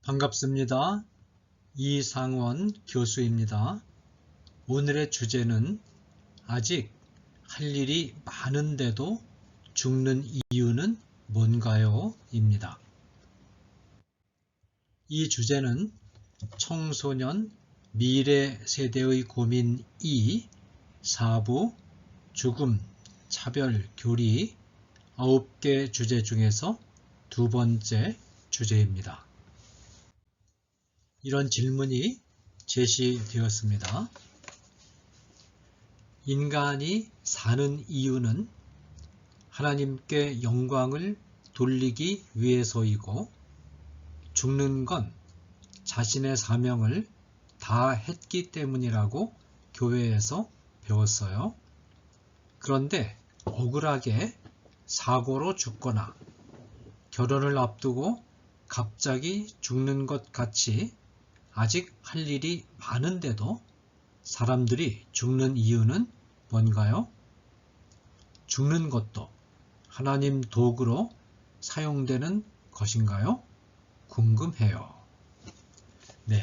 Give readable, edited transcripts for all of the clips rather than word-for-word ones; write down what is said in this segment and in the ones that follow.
반갑습니다. 이상원 교수입니다. 오늘의 주제는 아직 할 일이 많은데도 죽는 이유는 뭔가요? 입니다. 이 주제는 청소년 미래 세대의 고민 2 4부 죽음, 차별, 교리 9개 주제 중에서 두 번째 주제입니다. 이런 질문이 제시되었습니다. 인간이 사는 이유는 하나님께 영광을 돌리기 위해서이고 죽는 건 자신의 사명을 다 했기 때문이라고 교회에서 배웠어요. 그런데 억울하게 사고로 죽거나 결혼을 앞두고 갑자기 죽는 것 같이 아직 할 일이 많은데도 사람들이 죽는 이유는 뭔가요? 죽는 것도 하나님 도구로 사용되는 것인가요? 궁금해요. 네,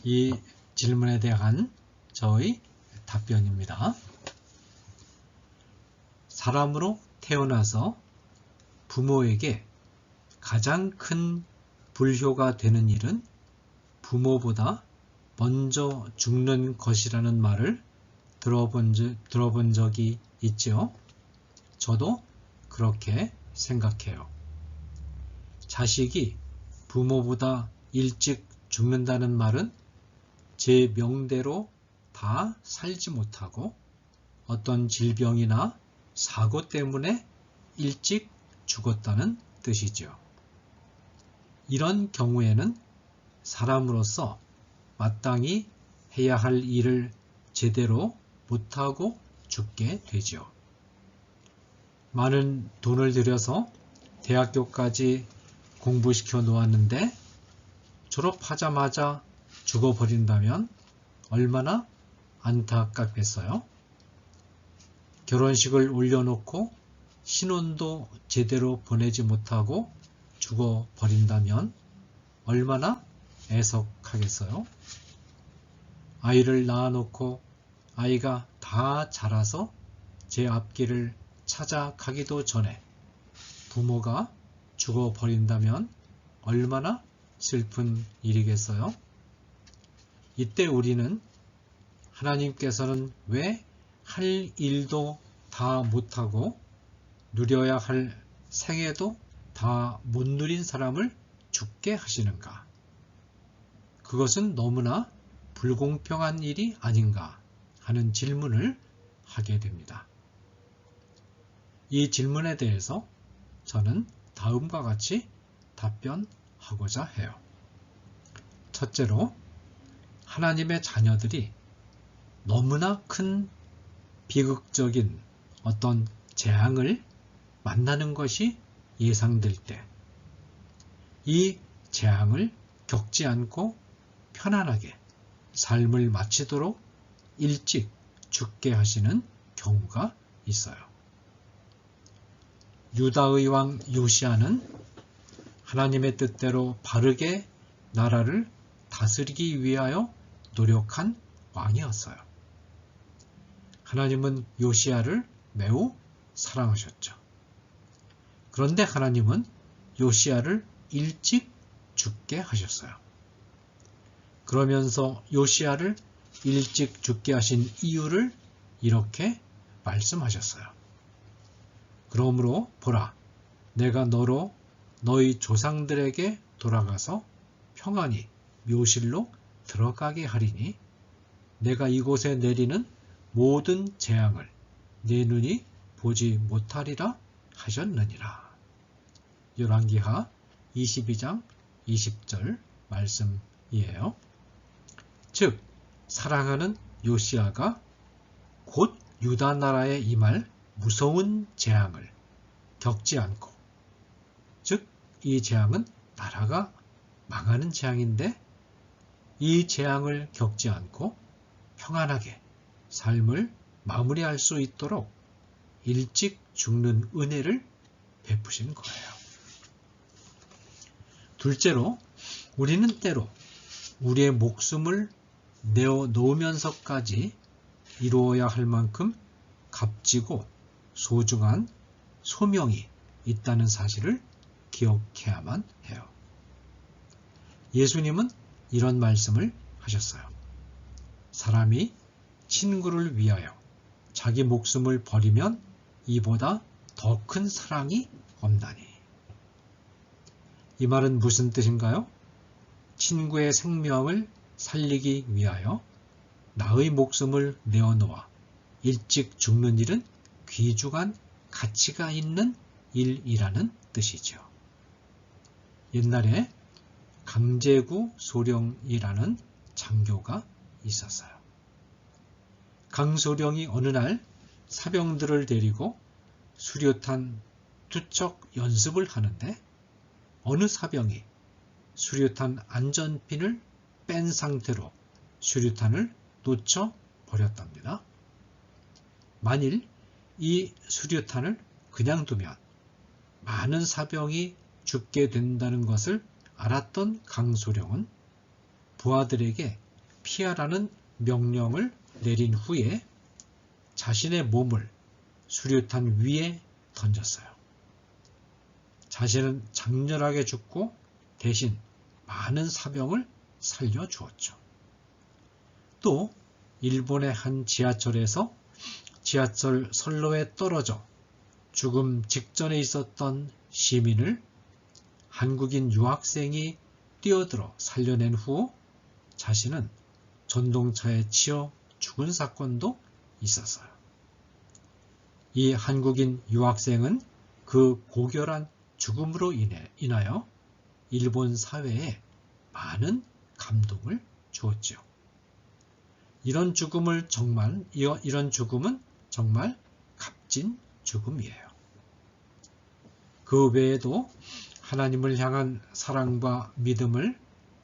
이 질문에 대한 저의 답변입니다. 사람으로 태어나서 부모에게 가장 큰 불효가 되는 일은 부모보다 먼저 죽는 것이라는 말을 들어본 적이 있죠. 저도 그렇게 생각해요. 자식이 부모보다 일찍 죽는다는 말은 제 명대로 다 살지 못하고 어떤 질병이나 사고 때문에 일찍 죽었다는 뜻이죠. 이런 경우에는 사람으로서 마땅히 해야 할 일을 제대로 못하고 죽게 되죠. 많은 돈을 들여서 대학교까지 공부시켜 놓았는데 졸업하자마자 죽어버린다면 얼마나 안타깝겠어요? 결혼식을 올려놓고 신혼도 제대로 보내지 못하고 죽어버린다면 얼마나 애석하겠어요? 아이를 낳아놓고 아이가 다 자라서 제 앞길을 찾아가기도 전에 부모가 죽어버린다면 얼마나 슬픈 일이겠어요? 이때 우리는 하나님께서는 왜 할 일도 다 못하고 누려야 할 생애도 다 못 누린 사람을 죽게 하시는가? 그것은 너무나 불공평한 일이 아닌가 하는 질문을 하게 됩니다. 이 질문에 대해서 저는 다음과 같이 답변하고자 해요. 첫째로, 하나님의 자녀들이 너무나 큰 비극적인 어떤 재앙을 만나는 것이 예상될 때, 이 재앙을 겪지 않고 편안하게 삶을 마치도록 일찍 죽게 하시는 경우가 있어요. 유다의 왕 요시야는 하나님의 뜻대로 바르게 나라를 다스리기 위하여 노력한 왕이었어요. 하나님은 요시야를 매우 사랑하셨죠. 그런데 하나님은 요시야를 일찍 죽게 하셨어요. 그러면서 요시야를 일찍 죽게 하신 이유를 이렇게 말씀하셨어요. 그러므로 보라, 내가 너로 너희 조상들에게 돌아가서 평안히 묘실로 들어가게 하리니 내가 이곳에 내리는 모든 재앙을 내 눈이 보지 못하리라 하셨느니라. 열왕기하 22장 20절 말씀이에요. 즉, 사랑하는 요시야가 곧 유다 나라에 임할 무서운 재앙을 겪지 않고, 즉 이 재앙은 나라가 망하는 재앙인데 이 재앙을 겪지 않고 평안하게 삶을 마무리할 수 있도록 일찍 죽는 은혜를 베푸신 거예요. 둘째로, 우리는 때로 우리의 목숨을 내어 놓으면서까지 이루어야 할 만큼 값지고 소중한 소명이 있다는 사실을 기억해야만 해요. 예수님은 이런 말씀을 하셨어요. 사람이 친구를 위하여 자기 목숨을 버리면 이보다 더 큰 사랑이 없나니. 이 말은 무슨 뜻인가요? 친구의 생명을 살리기 위하여 나의 목숨을 내어놓아 일찍 죽는 일은 귀중한 가치가 있는 일이라는 뜻이죠. 옛날에 강제구 소령이라는 장교가 있었어요. 강소령이 어느 날 사병들을 데리고 수류탄 투척 연습을 하는데 어느 사병이 수류탄 안전핀을 뺀 상태로 수류탄을 놓쳐 버렸답니다. 만일 이 수류탄을 그냥 두면 많은 사병이 죽게 된다는 것을 알았던 강소령은 부하들에게 피하라는 명령을 내린 후에 자신의 몸을 수류탄 위에 던졌어요. 자신은 장렬하게 죽고 대신 많은 사병을 살려주었죠. 또 일본의 한 지하철에서 지하철 선로에 떨어져 죽음 직전에 있었던 시민을 한국인 유학생이 뛰어들어 살려낸 후 자신은 전동차에 치여 죽은 사건도 있었어요. 이 한국인 유학생은 그 고결한 죽음으로 인하여 일본 사회에 많은 감동을 주었죠. 이런 죽음은 정말 값진 죽음이에요. 그 외에도 하나님을 향한 사랑과 믿음을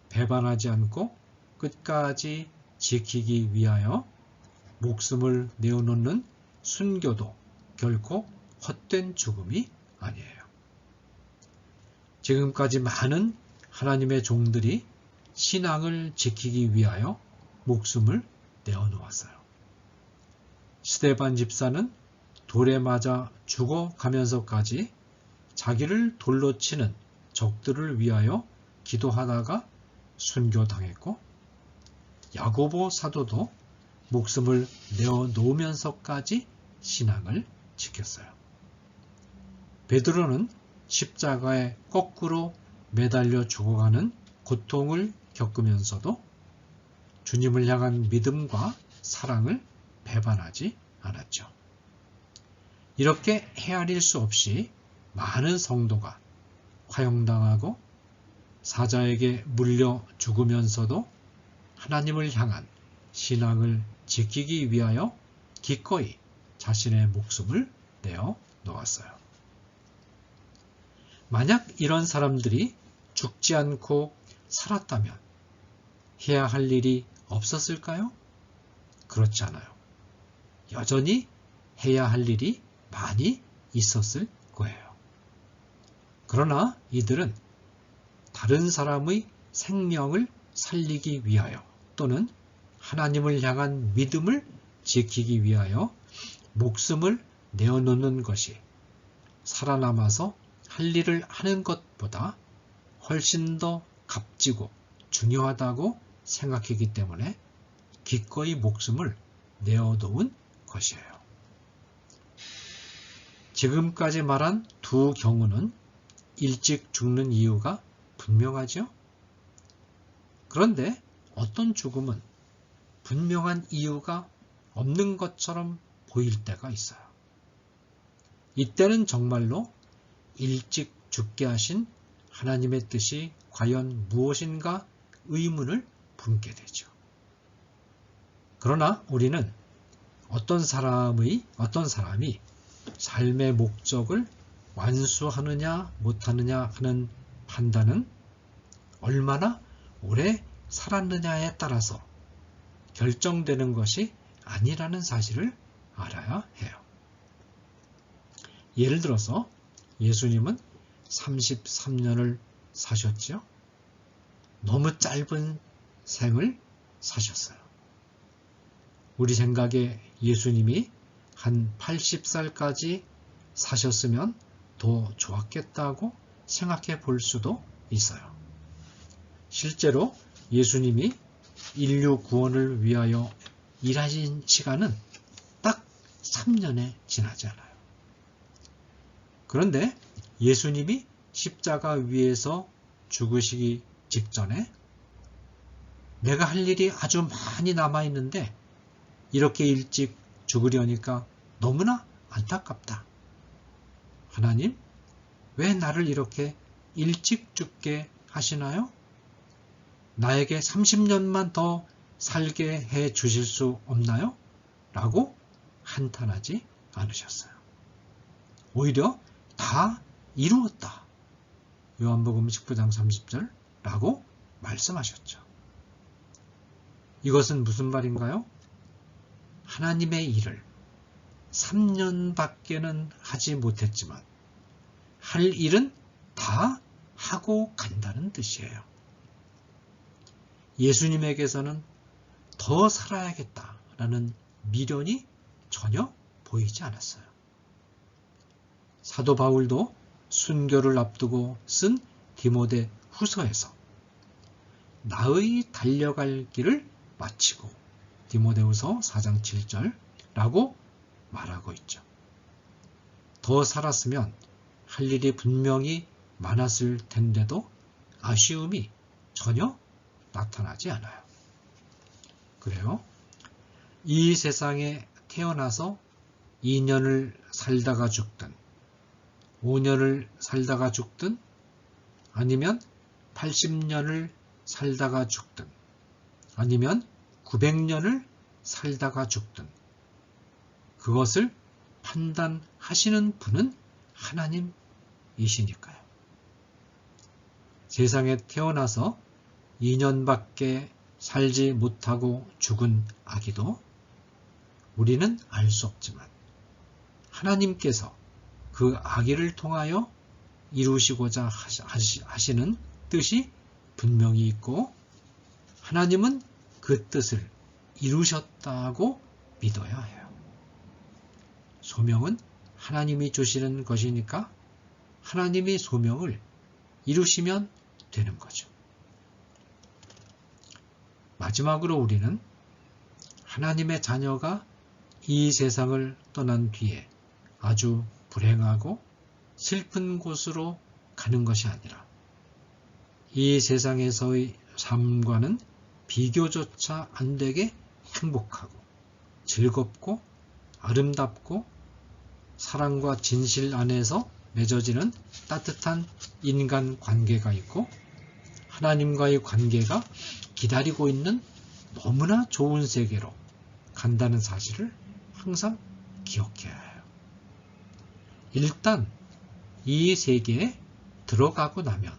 배반하지 않고 끝까지 지키기 위하여 목숨을 내어놓는 순교도 결코 헛된 죽음이 아니에요. 지금까지 많은 하나님의 종들이 신앙을 지키기 위하여 목숨을 내어놓았어요. 스데반 집사는 돌에 맞아 죽어가면서까지 자기를 돌로 치는 적들을 위하여 기도하다가 순교당했고, 야고보 사도도 목숨을 내어놓으면서까지 신앙을 지켰어요. 베드로는 십자가에 거꾸로 매달려 죽어가는 고통을 겪으면서도 주님을 향한 믿음과 사랑을 배반하지 않았죠. 이렇게 헤아릴 수 없이 많은 성도가 화형당하고 사자에게 물려 죽으면서도 하나님을 향한 신앙을 지키기 위하여 기꺼이 자신의 목숨을 내어 놓았어요. 만약 이런 사람들이 죽지 않고 살았다면 해야 할 일이 없었을까요? 그렇지 않아요. 여전히 해야 할 일이 많이 있었을 거예요. 그러나 이들은 다른 사람의 생명을 살리기 위하여 또는 하나님을 향한 믿음을 지키기 위하여 목숨을 내어놓는 것이 살아남아서 할 일을 하는 것보다 훨씬 더 값지고 중요하다고 생각했기 때문에 기꺼이 목숨을 내어놓은 것이에요. 지금까지 말한 두 경우는 일찍 죽는 이유가 분명하죠? 그런데 어떤 죽음은 분명한 이유가 없는 것처럼 보일 때가 있어요. 이때는 정말로 일찍 죽게 하신 하나님의 뜻이 과연 무엇인가 의문을 품게 되죠. 그러나 우리는 어떤 사람이 삶의 목적을 완수하느냐 못하느냐 하는 판단은 얼마나 오래 살았느냐에 따라서 결정되는 것이 아니라는 사실을 알아야 해요. 예를 들어서 예수님은 33년을 사셨죠. 너무 짧은 생을 사셨어요. 우리 생각에 예수님이 한 80살까지 사셨으면 더 좋았겠다고 생각해 볼 수도 있어요. 실제로 예수님이 인류 구원을 위하여 일하신 시간은 딱 3년에 지나지 않아요. 그런데 예수님이 십자가 위에서 죽으시기 직전에 내가 할 일이 아주 많이 남아있는데 이렇게 일찍 죽으려니까 너무나 안타깝다. 하나님, 왜 나를 이렇게 일찍 죽게 하시나요? 나에게 30년만 더 살게 해 주실 수 없나요? 라고 한탄하지 않으셨어요. 오히려 다 이루었다. 요한복음 19장 30절 라고 말씀하셨죠. 이것은 무슨 말인가요? 하나님의 일을 3년밖에는 하지 못했지만 할 일은 다 하고 간다는 뜻이에요. 예수님에게서는 더 살아야겠다라는 미련이 전혀 보이지 않았어요. 사도 바울도 순교를 앞두고 쓴 디모데 후서에서 나의 달려갈 길을 마치고 디모데후서 4장 7절라고 말하고 있죠. 더 살았으면 할 일이 분명히 많았을 텐데도 아쉬움이 전혀 나타나지 않아요. 그래요? 이 세상에 태어나서 2년을 살다가 죽든 5년을 살다가 죽든 아니면 80년을 살다가 죽든 아니면 900년을 살다가 죽든 그것을 판단하시는 분은 하나님이시니까요. 세상에 태어나서 2년밖에 살지 못하고 죽은 아기도 우리는 알 수 없지만 하나님께서 그 아기를 통하여 이루시고자 하시는 뜻이 분명히 있고 하나님은 그 뜻을 이루셨다고 믿어야 해요. 소명은 하나님이 주시는 것이니까 하나님이 소명을 이루시면 되는 거죠. 마지막으로 우리는 하나님의 자녀가 이 세상을 떠난 뒤에 아주 불행하고 슬픈 곳으로 가는 것이 아니라 이 세상에서의 삶과는 비교조차 안 되게 행복하고 즐겁고 아름답고 사랑과 진실 안에서 맺어지는 따뜻한 인간 관계가 있고 하나님과의 관계가 기다리고 있는 너무나 좋은 세계로 간다는 사실을 항상 기억해야 해요. 일단 이 세계에 들어가고 나면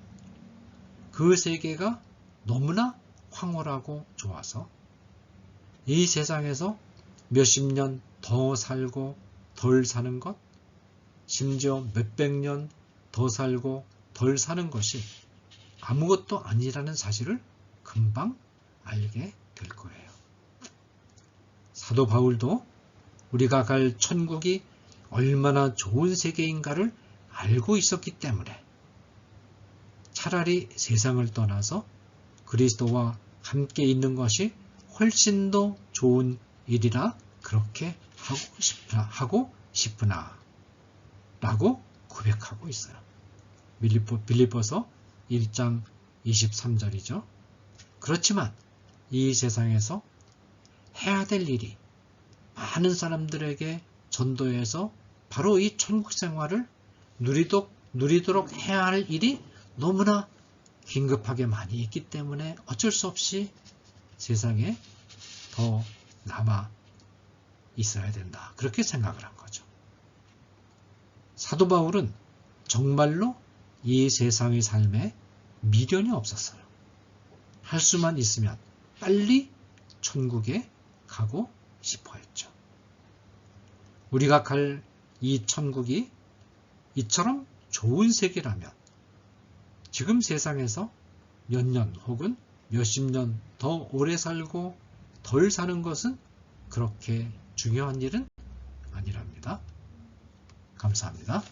그 세계가 너무나 황홀하고 좋아서 이 세상에서 몇십 년 더 살고 덜 사는 것, 심지어 몇백 년 더 살고 덜 사는 것이 아무것도 아니라는 사실을 금방 알게 될 거예요. 사도 바울도 우리가 갈 천국이 얼마나 좋은 세계인가를 알고 있었기 때문에 차라리 세상을 떠나서 그리스도와 함께 있는 것이 훨씬 더 좋은 일이라 그렇게 하고 싶으나 라고 고백하고 있어요. 빌립보서 1장 23절이죠. 그렇지만 이 세상에서 해야 될 일이 많은 사람들에게 전도해서 바로 이 천국 생활을 누리도록 해야 할 일이 너무나 긴급하게 많이 있기 때문에 어쩔 수 없이 세상에 더 남아 있어야 된다. 그렇게 생각을 한 거죠. 사도 바울은 정말로 이 세상의 삶에 미련이 없었어요. 할 수만 있으면 빨리 천국에 가고 싶어 했죠. 우리가 갈 이 천국이 이처럼 좋은 세계라면 지금 세상에서 몇 년 혹은 몇십 년 더 오래 살고 덜 사는 것은 그렇게 중요한 일은 아니랍니다. 감사합니다.